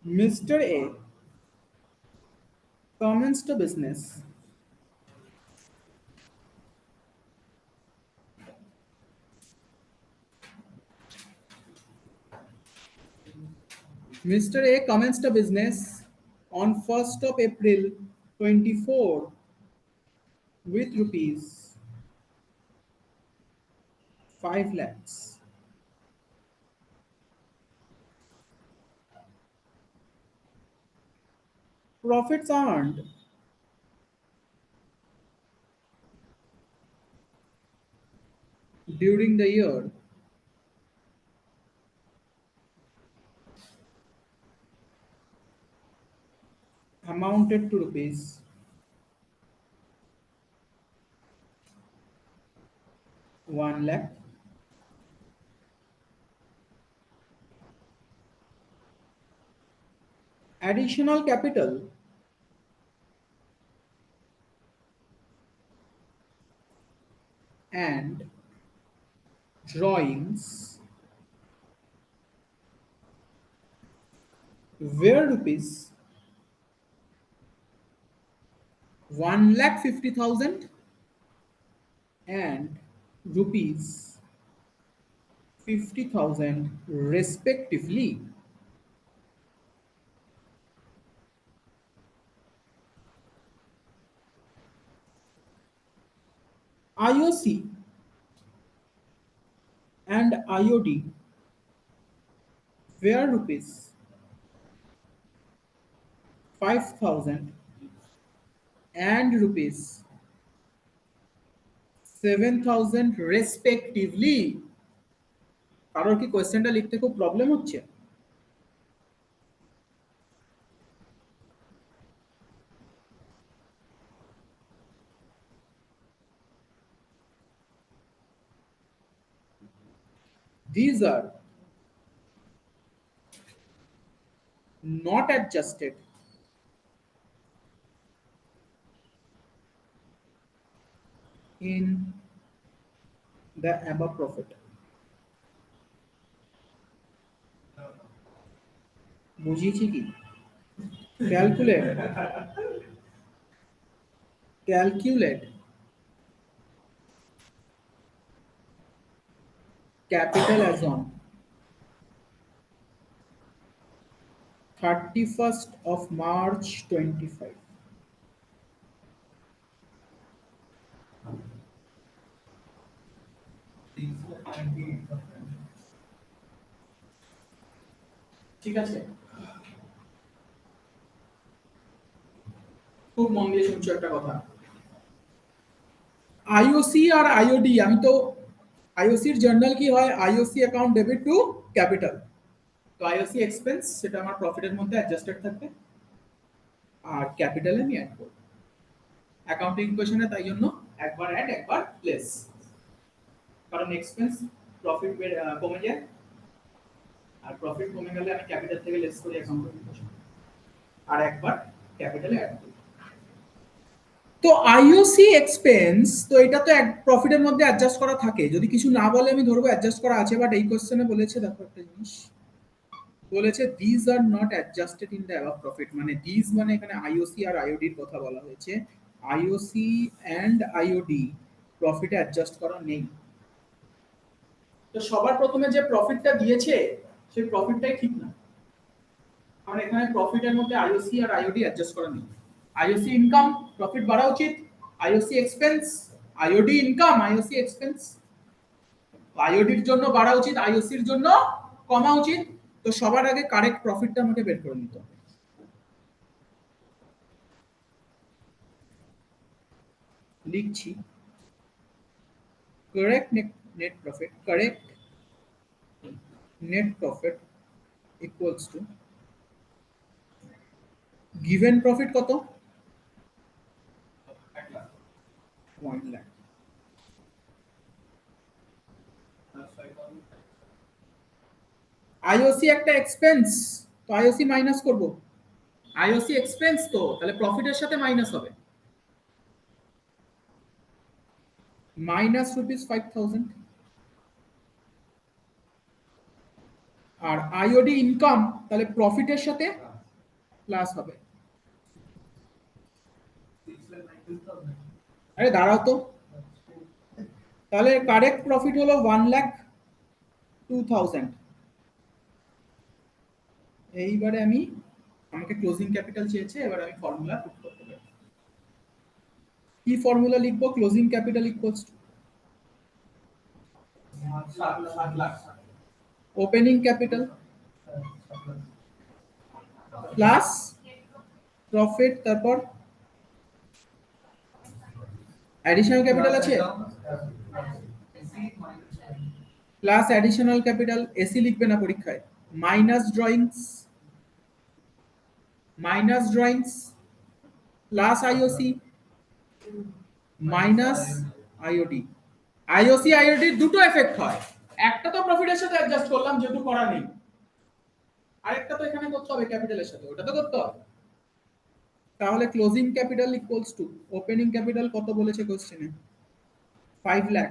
Mr. A commenced a business. Mr. A commenced a business on 1st of April 24 with rupees 5 lakhs. Profits earned during the year amounted to rupees 1 lakh. Additional capital and drawings were rupees 1,50,000 and rupees 50,000 respectively. IOC and IOD were rupees 5,000 and rupees 7,000 respectively. কারোর কি কোয়েশ্চেনটা লিখতে খুব problem হচ্ছে? These are not adjusted in the above profit. বুঝিয়েছি কি? Calculate capital as on 31st of March 25. ঠিক আছে, খুব মন দিয়ে শুনছো একটা কথা। আইওসি আর আইওডি, আমি তো আইওসির জার্নাল কি হয়, IOC account debit two capital. তো আইওসি এক্সপেন্স সেটা আমার প্রফিটের মধ্যে অ্যাডজাস্টেড থাকবে, আর ক্যাপিটালে আমি অ্যাড করব অ্যাকাউন্টিং ইকুয়েশনে, তাই জন্য একবার অ্যাড একবার লেস, কারণ এক্সপেন্স প্রফিট কমে যায়, আর প্রফিট কমে গেলে আমি ক্যাপিটাল থেকে লেস করি অ্যাকাউন্টিং ইকুয়েশন, আর একবার ক্যাপিটালে অ্যাড করি। তো আইওসি এক্সপেন্স, তো এটা তো এক প্রফিটের মধ্যে অ্যাডজাস্ট করা থাকে, যদি কিছু না বলে আমি ধরবো অ্যাডজাস্ট করা আছে, বাট এই কোশ্চেনে বলেছে দেখো একটা জিনিস বলেছে, these are not adjusted in the above profit, মানে দিজ মানে এখানে আইওসি আর আইওডির কথা বলা হয়েছে, আইওসি এন্ড আইওডি প্রফিটে অ্যাডজাস্ট করা নেই। তো সবার প্রথমে যে প্রফিটটা দিয়েছে সেই প্রফিটটাই ঠিক না, কারণ এখানে প্রফিটের মধ্যে আইওসি আর আইওডি অ্যাডজাস্ট করা নেই। আইওসি ইনকাম প্রফিট বাড়া উচিত, IOC expense IOD income IOC expense, আইওডির জন্য বাড়া উচিত, আইওসির জন্য কমা উচিত। তো সবার আগে কারেক্ট প্রফিটটা আমাকে বের করে নিতে হবে। লিখছি correct net profit, correct net profit equals to given profit কত 1 lakh, আইওসি একটা এক্সপেন্স, তো আইওসি মাইনাস করব, আইওসি এক্সপেন্স তো তাহলে প্রফিটের সাথে মাইনাস হবে, মাইনাস রুপিস 5,000, আর আইওডি ইনকাম তাহলে প্রফিটের সাথে প্লাস হবে। আরে দাঁড়াও তো, তাহলে কারেক্ট প্রফিট হলো 1,02,000। এইবারে আমাকে ক্লোজিং ক্যাপিটাল চেয়েছে, এবার আমি ফর্মুলা পুট করতে পারি। কি ফর্মুলা লিখবো? Closing capital equals to opening capital plus profit, তারপর অ্যাডিশনাল ক্যাপিটাল আছে, প্লাস অ্যাডিশনাল ক্যাপিটাল, এসি লিখবে না পরীক্ষায়, minus drawings plus IOC minus IoT. IOC IoT দুটো এফেক্ট হয়, একটা তো প্রফিটের সাথে অ্যাডজাস্ট করলাম যেহেতু করা নেই, আরেকটা তো এখানে করতে হবে ক্যাপিটালের সাথে, ওটা তো করতে হবে। তাহলে closing capital equals to opening capital কত বলেছে কোশ্চেনে? 5 লাখ।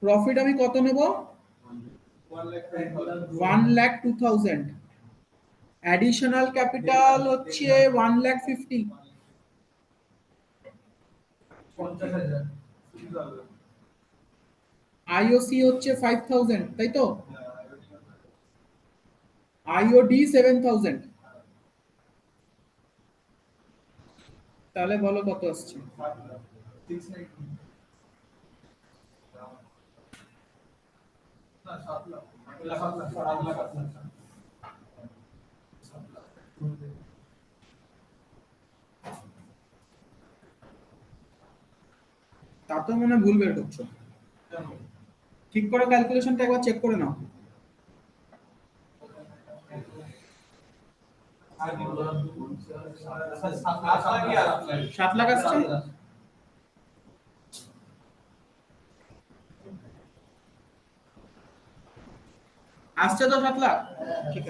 প্রফিট আমি কত নেব? 1,02,000। অ্যাডিশনাল ক্যাপিটাল হচ্ছে 1,50,000। আইওসি হচ্ছে 5,000, তাই তো? আইওডি 7,000। তাহলে বলো কত আসছে? তা তো মনে হয় ভুল বের করছো। ঠিক করে ক্যালকুলেশনটা একবার চেক করে নাও। 7 লাখ আসছে? আসছে তো 7 লাখ? ঠিক আছে।